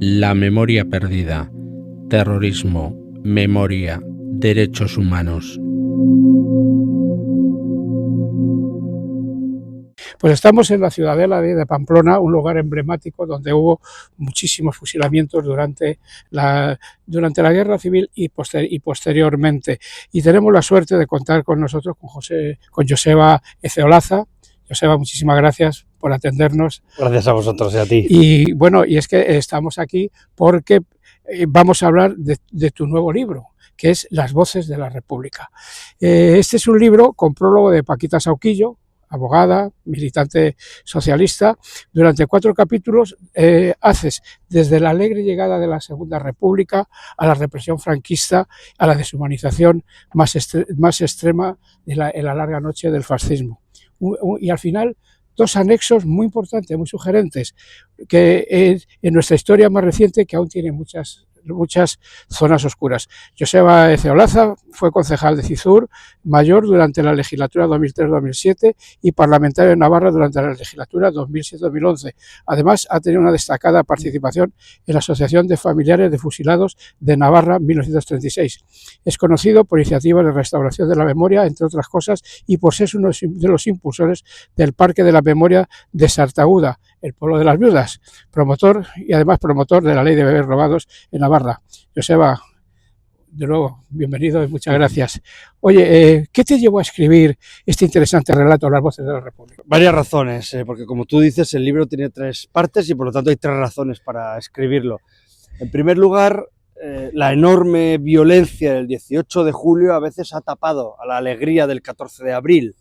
La memoria perdida, terrorismo, memoria, derechos humanos. Pues estamos en la ciudadela de Pamplona, un lugar emblemático donde hubo muchísimos fusilamientos durante la Guerra Civil y posteriormente. Y tenemos la suerte de contar con nosotros con Joseba Ezeolaza. Joseba, muchísimas gracias por atendernos. Gracias a vosotros y a ti. Y bueno, y es que estamos aquí porque vamos a hablar de tu nuevo libro, que es Las voces de la República. Este es un libro con prólogo de Paquita Sauquillo, abogada, militante socialista. Durante 4 capítulos haces desde la alegre llegada de la Segunda República a la represión franquista, a la deshumanización más extrema en la larga noche del fascismo. Y al final 2 anexos muy importantes, muy sugerentes, que en nuestra historia más reciente, que aún tiene muchas zonas oscuras. Joseba Ezeolaza fue concejal de Cizur Mayor durante la legislatura 2003-2007 y parlamentario de Navarra durante la legislatura 2007-2011. Además, ha tenido una destacada participación en la Asociación de Familiares de Fusilados de Navarra 1936. Es conocido por iniciativas de restauración de la memoria, entre otras cosas, y por ser uno de los impulsores del Parque de la Memoria de Sartaguda, el pueblo de las viudas, promotor y además promotor de la ley de bebés robados en Navarra. Joseba, de nuevo, bienvenido y muchas gracias. Oye, ¿qué te llevó a escribir este interesante relato, Las voces de la República? Varias razones, porque como tú dices, el libro tiene 3 partes y por lo tanto hay 3 razones para escribirlo. En primer lugar, la enorme violencia del 18 de julio a veces ha tapado a la alegría del 14 de abril.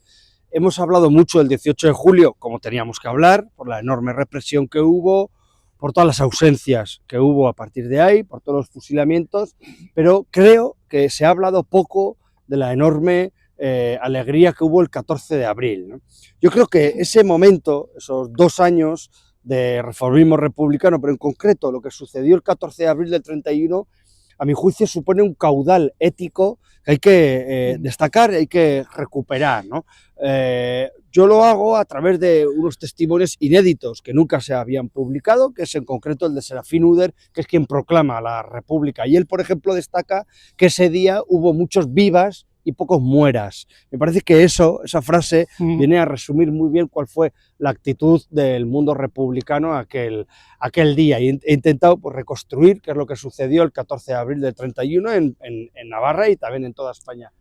Hemos hablado mucho del 18 de julio, como teníamos que hablar, por la enorme represión que hubo, por todas las ausencias que hubo a partir de ahí, por todos los fusilamientos, pero creo que se ha hablado poco de la enorme alegría que hubo el 14 de abril, ¿no? Yo creo que ese momento, esos 2 años de reformismo republicano, pero en concreto lo que sucedió el 14 de abril del 31, a mi juicio supone un caudal ético que hay que destacar y hay que recuperar, ¿no? Yo lo hago a través de unos testimonios inéditos que nunca se habían publicado, que es en concreto el de Serafín Uder, que es quien proclama la República. Y él, por ejemplo, destaca que ese día hubo muchos vivas y pocos mueras. Me parece que esa frase viene a resumir muy bien cuál fue la actitud del mundo republicano aquel día. Y he intentado pues, reconstruir qué es lo que sucedió el 14 de abril del 31 en Navarra y también en toda España.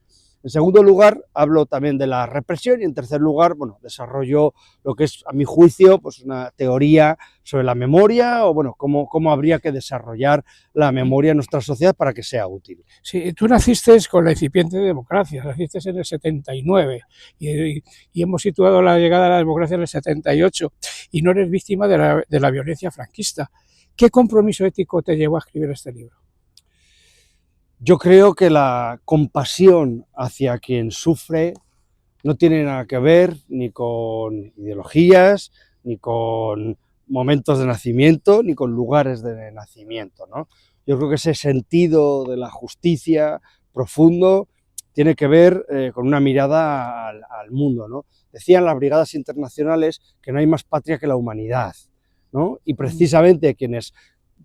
En segundo lugar, hablo también de la represión y en tercer lugar, bueno, desarrollo lo que es, a mi juicio, pues una teoría sobre la memoria o, bueno, cómo habría que desarrollar la memoria en nuestra sociedad para que sea útil. Sí, tú naciste con la incipiente democracia, naciste en el 79 y hemos situado la llegada a la democracia en el 78 y no eres víctima de la violencia franquista. ¿Qué compromiso ético te llevó a escribir este libro? Yo creo que la compasión hacia quien sufre no tiene nada que ver ni con ideologías, ni con momentos de nacimiento, ni con lugares de nacimiento, ¿no? Yo creo que ese sentido de la justicia profundo tiene que ver con una mirada al mundo, ¿no? Decían las brigadas internacionales que no hay más patria que la humanidad, ¿no? Y precisamente quienes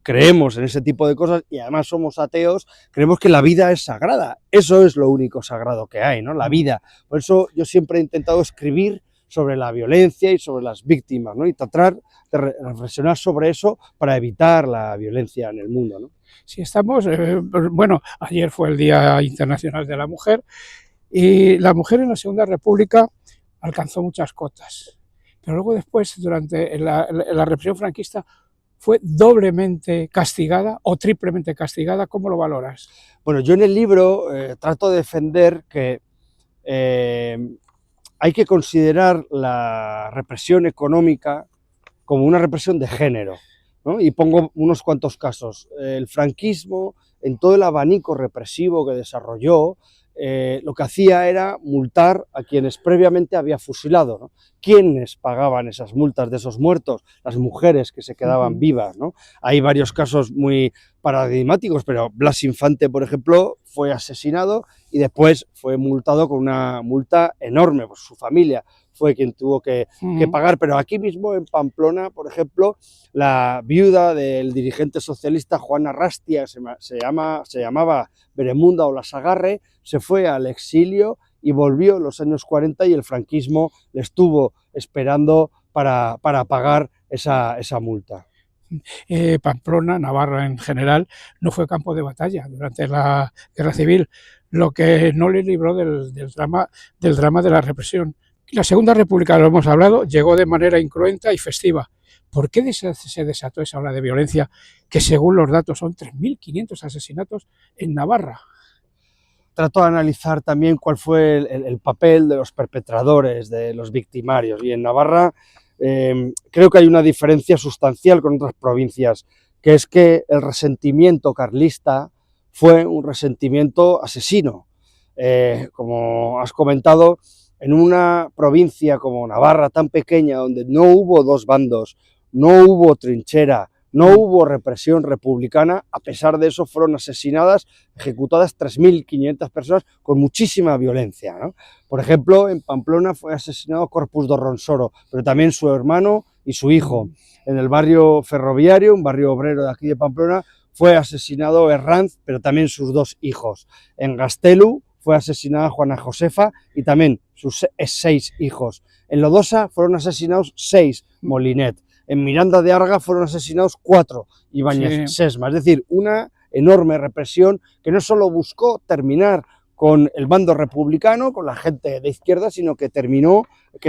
creemos en ese tipo de cosas y además somos ateos, creemos que la vida es sagrada. Eso es lo único sagrado que hay, ¿no? La vida. Por eso yo siempre he intentado escribir sobre la violencia y sobre las víctimas, ¿no? Y tratar de reflexionar sobre eso para evitar la violencia en el mundo, ¿no? Sí, estamos, bueno, ayer fue el Día Internacional de la Mujer y la mujer en la Segunda República alcanzó muchas cotas, pero luego después, durante la represión franquista, fue doblemente castigada o triplemente castigada. ¿Cómo lo valoras? Bueno, yo en el libro trato de defender que hay que considerar la represión económica como una represión de género, ¿no? Y pongo unos cuantos casos. El franquismo, en todo el abanico represivo que desarrolló, lo que hacía era multar a quienes previamente había fusilado, ¿no? ¿Quiénes pagaban esas multas de esos muertos? Las mujeres que se quedaban vivas, ¿no? Hay varios casos muy paradigmáticos, pero Blas Infante, por ejemplo, fue asesinado y después fue multado con una multa enorme, pues su familia fue quien tuvo que pagar, pero aquí mismo en Pamplona, por ejemplo, la viuda del dirigente socialista Juan Arrastia, se llamaba Beremunda Olasagarre, se fue al exilio y volvió en los años 40 y el franquismo le estuvo esperando para pagar esa multa. Pamplona, Navarra en general, no fue campo de batalla durante la Guerra Civil, lo que no le libró del drama de la represión. La Segunda República, lo hemos hablado, llegó de manera incruenta y festiva. ¿Por qué se desató esa ola de violencia que, según los datos, son 3.500 asesinatos en Navarra? Trato de analizar también cuál fue el papel de los perpetradores, de los victimarios, y en Navarra creo que hay una diferencia sustancial con otras provincias, que es que el resentimiento carlista fue un resentimiento asesino. Como has comentado, en una provincia como Navarra, tan pequeña, donde no hubo dos bandos, no hubo trinchera, no hubo represión republicana, a pesar de eso fueron asesinadas, ejecutadas 3.500 personas con muchísima violencia, ¿no? Por ejemplo, en Pamplona fue asesinado Corpus do Ronsoro, pero también su hermano y su hijo. En el barrio Ferroviario, un barrio obrero de aquí de Pamplona, fue asesinado Herranz, pero también sus dos hijos. En Gastelu fue asesinada Juana Josefa y también sus 6 hijos. En Lodosa fueron asesinados 6 Molinet. En Miranda de Arga fueron asesinados 4 Ibáñez Sesma. Es decir, una enorme represión que no solo buscó terminar con el bando republicano, con la gente de izquierda, sino que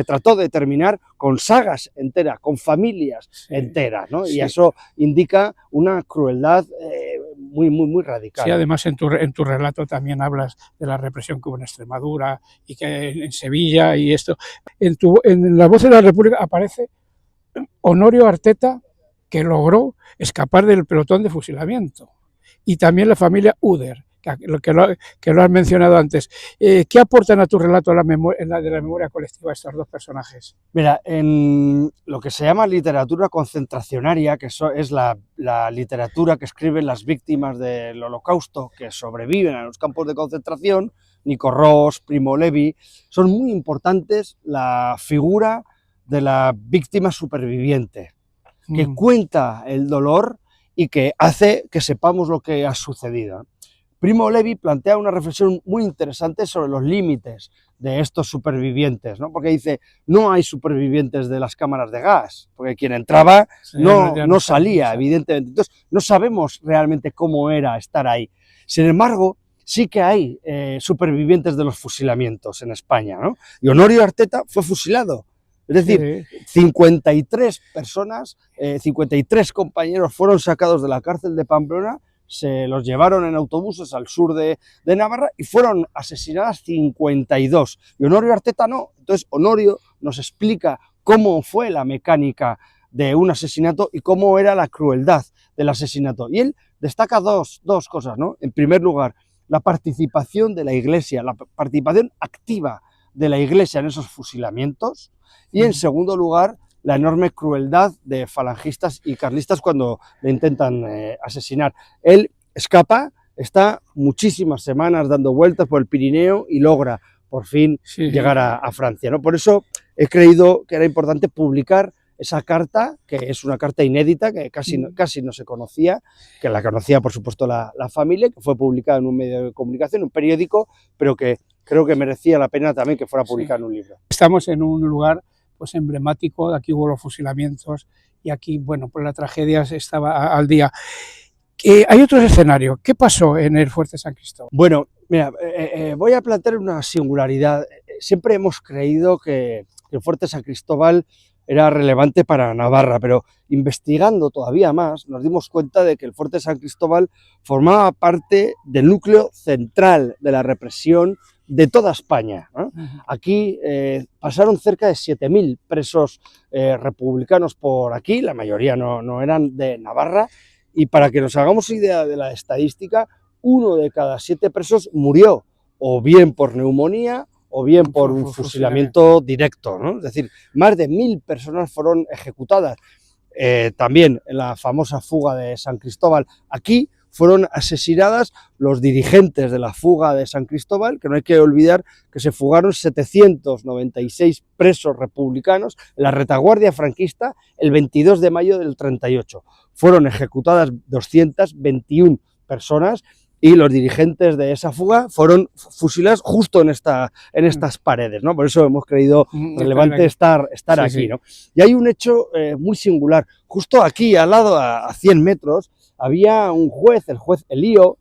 trató de terminar con sagas enteras, con familias enteras, ¿no? Y eso indica una crueldad muy radical. Sí, además en tu relato también hablas de la represión que hubo en Extremadura y que en Sevilla y esto. En La Voz de la República aparece Honorio Arteta, que logró escapar del pelotón de fusilamiento, y también la familia Uder, que lo has mencionado antes. ¿Qué aportan a tu relato de la memoria colectiva estos dos personajes? Mira, en lo que se llama literatura concentracionaria, que es la literatura que escriben las víctimas del Holocausto que sobreviven a los campos de concentración, Nico Ross, Primo Levi, son muy importantes la figura de la víctima superviviente, que cuenta el dolor y que hace que sepamos lo que ha sucedido. Primo Levi plantea una reflexión muy interesante sobre los límites de estos supervivientes, ¿no? Porque dice, no hay supervivientes de las cámaras de gas, porque quien entraba no salía, evidentemente. Entonces, no sabemos realmente cómo era estar ahí. Sin embargo, sí que hay supervivientes de los fusilamientos en España, ¿no? Y Honorio Arteta fue fusilado. Es decir, 53 personas, 53 compañeros fueron sacados de la cárcel de Pamplona, se los llevaron en autobuses al sur de Navarra y fueron asesinadas 52. Y Honorio Arteta no. Entonces Honorio nos explica cómo fue la mecánica de un asesinato y cómo era la crueldad del asesinato. Y él destaca dos cosas, ¿no? En primer lugar, la participación de la Iglesia, la participación activa de la Iglesia en esos fusilamientos, y en segundo lugar, la enorme crueldad de falangistas y carlistas cuando le intentan asesinar. Él escapa, está muchísimas semanas dando vueltas por el Pirineo y logra por fin llegar a Francia, ¿no? Por eso he creído que era importante publicar esa carta, que es una carta inédita, que casi no se conocía, que la conocía por supuesto la familia, que fue publicada en un medio de comunicación, un periódico, pero que creo que merecía la pena también que fuera publicada en un libro. Estamos en un lugar pues emblemático, aquí hubo los fusilamientos y aquí, bueno, pues la tragedia estaba al día. Hay otros escenarios. ¿Qué pasó en el Fuerte San Cristóbal? Bueno, mira, voy a plantear una singularidad. Siempre hemos creído que el Fuerte San Cristóbal era relevante para Navarra, pero investigando todavía más nos dimos cuenta de que el Fuerte San Cristóbal formaba parte del núcleo central de la represión de toda España, ¿no? Aquí pasaron cerca de 7.000 presos republicanos por aquí, la mayoría no eran de Navarra, y para que nos hagamos idea de la estadística, 1 de cada 7 presos murió o bien por neumonía o bien por un fusilamiento directo, ¿no? Es decir, más de 1.000 personas fueron ejecutadas. También en la famosa fuga de San Cristóbal, aquí fueron asesinadas los dirigentes de la fuga de San Cristóbal, que no hay que olvidar que se fugaron 796 presos republicanos en la retaguardia franquista el 22 de mayo del 38. Fueron ejecutadas 221 personas y los dirigentes de esa fuga fueron fusilados justo en estas paredes, ¿no? Por eso hemos creído relevante estar aquí, ¿no? Y hay un hecho muy singular. Justo aquí, al lado, a 100 metros, había un juez, el juez Elío,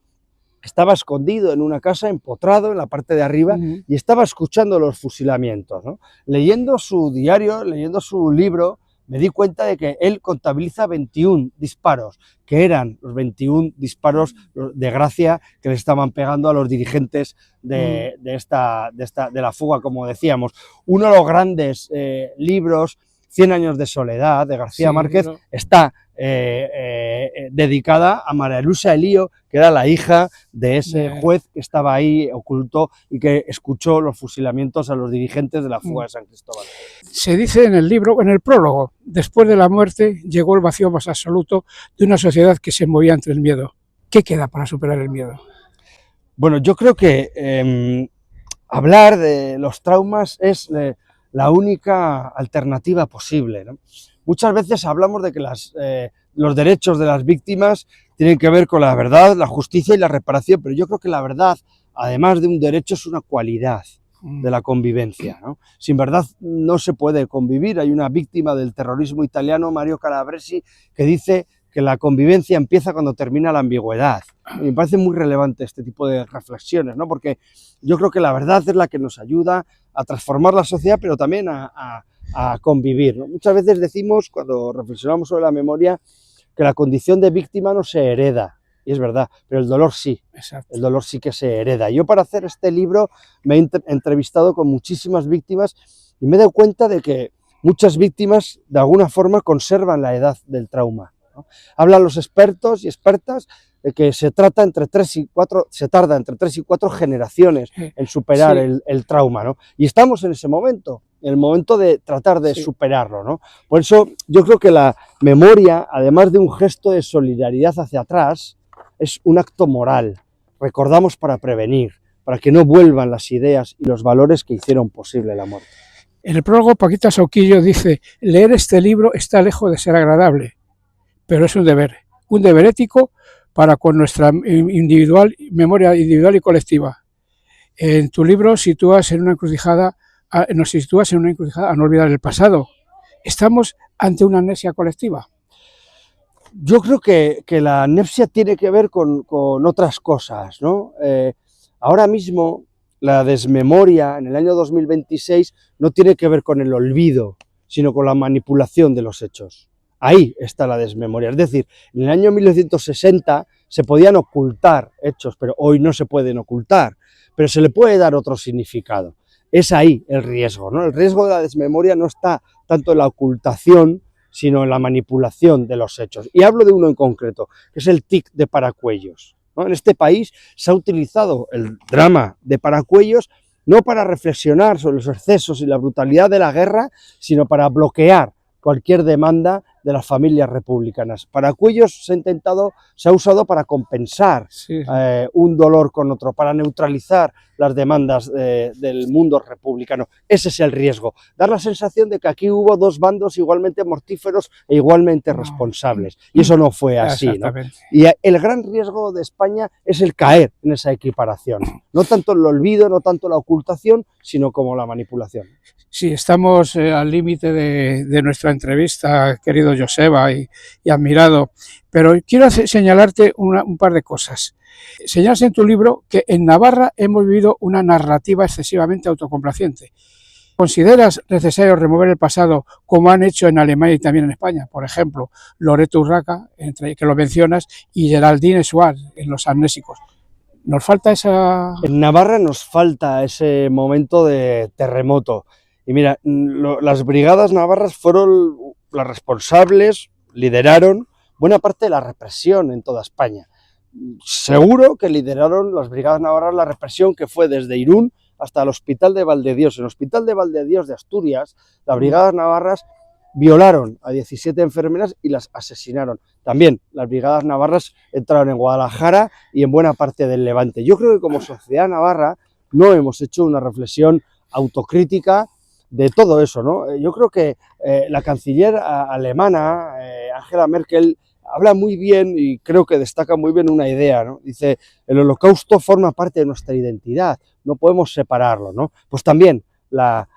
que estaba escondido en una casa, empotrado en la parte de arriba, y estaba escuchando los fusilamientos, ¿no? Leyendo su diario, leyendo su libro, me di cuenta de que él contabiliza 21 disparos, que eran los 21 disparos de gracia que le estaban pegando a los dirigentes de la fuga, como decíamos. Uno de los grandes libros, 100 años de soledad, de García Márquez, está dedicada a María Luisa Elío, que era la hija de ese juez que estaba ahí oculto y que escuchó los fusilamientos a los dirigentes de la fuga de San Cristóbal. Se dice en el libro, en el prólogo, después de la muerte llegó el vacío más absoluto de una sociedad que se movía entre el miedo. ¿Qué queda para superar el miedo? Bueno, yo creo que hablar de los traumas es la única alternativa posible, ¿no? Muchas veces hablamos de que los derechos de las víctimas tienen que ver con la verdad, la justicia y la reparación, pero yo creo que la verdad, además de un derecho, es una cualidad de la convivencia, ¿no? Sin verdad no se puede convivir. Hay una víctima del terrorismo italiano, Mario Calabresi, que dice que la convivencia empieza cuando termina la ambigüedad. Y me parece muy relevante este tipo de reflexiones, ¿no? Porque yo creo que la verdad es la que nos ayuda a transformar la sociedad, pero también a convivir, ¿no? Muchas veces decimos, cuando reflexionamos sobre la memoria, que la condición de víctima no se hereda, y es verdad, pero el dolor sí. Exacto. El dolor sí que se hereda. Yo, para hacer este libro, me he entrevistado con muchísimas víctimas y me he dado cuenta de que muchas víctimas de alguna forma conservan la edad del trauma, ¿no? Hablan los expertos y expertas de que se tarda entre 3 y 4 generaciones en superar el trauma, ¿no? Y estamos en ese momento, en el momento de tratar de superarlo, ¿no? Por eso yo creo que la memoria, además de un gesto de solidaridad hacia atrás, es un acto moral. Recordamos para prevenir, para que no vuelvan las ideas y los valores que hicieron posible la muerte. En el prólogo, Paquita Sauquillo dice: leer este libro está lejos de ser agradable, pero es un deber ético para con nuestra memoria individual y colectiva. En tu libro nos sitúas en una encrucijada a no olvidar el pasado. ¿Estamos ante una amnesia colectiva? Yo creo que la amnesia tiene que ver con otras cosas, ¿no? Ahora mismo la desmemoria en el año 2026 no tiene que ver con el olvido, sino con la manipulación de los hechos. Ahí está la desmemoria. Es decir, en el año 1960 se podían ocultar hechos, pero hoy no se pueden ocultar, pero se le puede dar otro significado. Es ahí el riesgo, ¿no? El riesgo de la desmemoria no está tanto en la ocultación, sino en la manipulación de los hechos. Y hablo de uno en concreto, que es el TIC de Paracuellos, ¿no? En este país se ha utilizado el drama de Paracuellos no para reflexionar sobre los excesos y la brutalidad de la guerra, sino para bloquear cualquier demanda de las familias republicanas. Paracuellos se ha usado para compensar un dolor con otro, para neutralizar las demandas del mundo republicano. Ese es el riesgo, dar la sensación de que aquí hubo dos bandos igualmente mortíferos e igualmente responsables, y eso no fue así, ¿no? Y el gran riesgo de España es el caer en esa equiparación, no tanto el olvido, no tanto la ocultación, sino como la manipulación. Sí, estamos al límite de nuestra entrevista, querido Joseba y admirado, pero quiero señalarte un par de cosas. Señalas en tu libro que en Navarra hemos vivido una narrativa excesivamente autocomplaciente. ¿Consideras necesario remover el pasado como han hecho en Alemania y también en España? Por ejemplo, Loreto Urraca, que lo mencionas, y Geraldine Suárez en Los Amnésicos. ¿Nos falta esa...? En Navarra nos falta ese momento de terremoto. Y mira, las brigadas navarras fueron las responsables, lideraron buena parte de la represión en toda España. Seguro que lideraron las brigadas navarras la represión que fue desde Irún hasta el Hospital de Valdedios. En el Hospital de Valdedios de Asturias, las brigadas navarras violaron a 17 enfermeras y las asesinaron. También las brigadas navarras entraron en Guadalajara y en buena parte del Levante. Yo creo que como sociedad navarra no hemos hecho una reflexión autocrítica de todo eso, ¿no? Yo creo que la canciller alemana, Angela Merkel, habla muy bien y creo que destaca muy bien una idea, ¿no? Dice, el Holocausto forma parte de nuestra identidad, no podemos separarlo, ¿no? Pues también la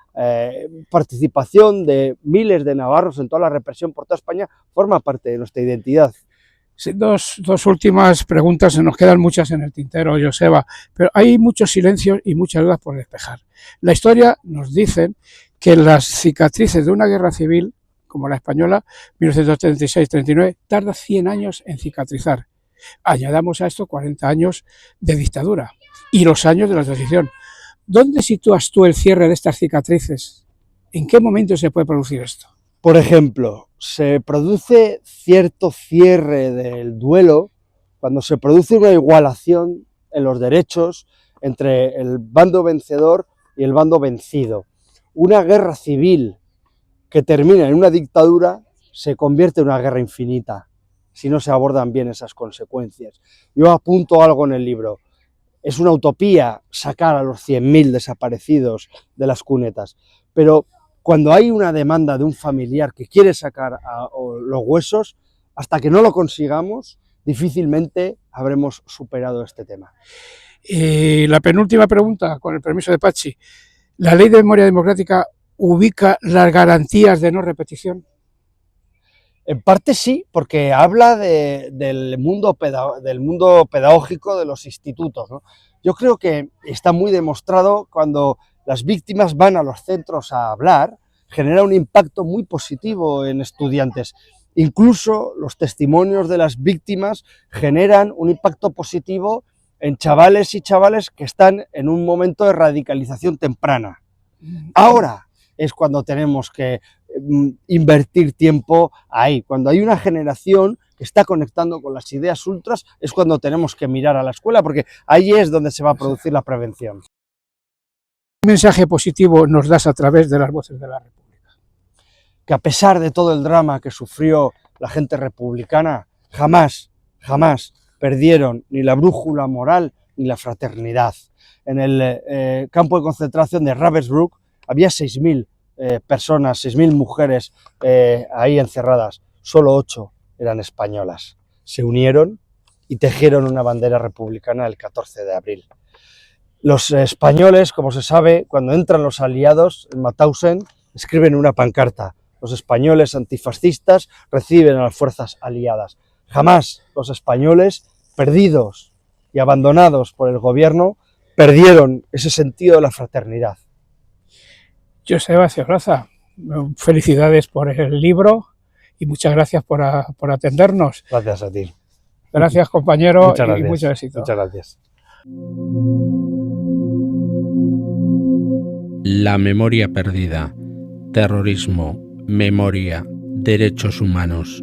participación de miles de navarros en toda la represión por toda España forma parte de nuestra identidad. Sí, dos últimas preguntas, se nos quedan muchas en el tintero, Joseba, pero hay muchos silencios y muchas dudas por despejar. La historia nos dice que las cicatrices de una guerra civil, como la española, 1936-39, tarda 100 años en cicatrizar. Añadamos a esto 40 años de dictadura y los años de la transición. ¿Dónde sitúas tú el cierre de estas cicatrices? ¿En qué momento se puede producir esto? Por ejemplo, se produce cierto cierre del duelo cuando se produce una igualación en los derechos entre el bando vencedor y el bando vencido. Una guerra civil que termina en una dictadura se convierte en una guerra infinita si no se abordan bien esas consecuencias. Yo apunto algo en el libro. Es una utopía sacar a los 100.000 desaparecidos de las cunetas, pero cuando hay una demanda de un familiar que quiere sacar los huesos, hasta que no lo consigamos, difícilmente habremos superado este tema. Y la penúltima pregunta, con el permiso de Pachi. ¿La Ley de Memoria Democrática ubica las garantías de no repetición? En parte sí, porque habla del mundo pedagógico de los institutos, ¿no? Yo creo que está muy demostrado cuando las víctimas van a los centros a hablar, genera un impacto muy positivo en estudiantes. Incluso los testimonios de las víctimas generan un impacto positivo en chavales y chavales que están en un momento de radicalización temprana. Ahora es cuando tenemos que invertir tiempo ahí. Cuando hay una generación que está conectando con las ideas ultras, es cuando tenemos que mirar a la escuela, porque ahí es donde se va a producir la prevención. ¿Qué mensaje positivo nos das a través de las voces de la República? Que a pesar de todo el drama que sufrió la gente republicana, jamás perdieron ni la brújula moral ni la fraternidad. En el campo de concentración de Ravensbrück había 6.000 personas, 6.000 mujeres ahí encerradas, solo 8 eran españolas. Se unieron y tejieron una bandera republicana el 14 de abril. Los españoles, como se sabe, cuando entran los aliados en Mauthausen, escriben una pancarta. Los españoles antifascistas reciben a las fuerzas aliadas. Jamás los españoles, perdidos y abandonados por el gobierno, perdieron ese sentido de la fraternidad. Joseba Ciorroza, felicidades por el libro y muchas gracias por atendernos. Gracias a ti. Gracias, compañero, Muchas gracias. Y mucho éxito. Muchas gracias. La memoria perdida. Terrorismo, memoria, derechos humanos.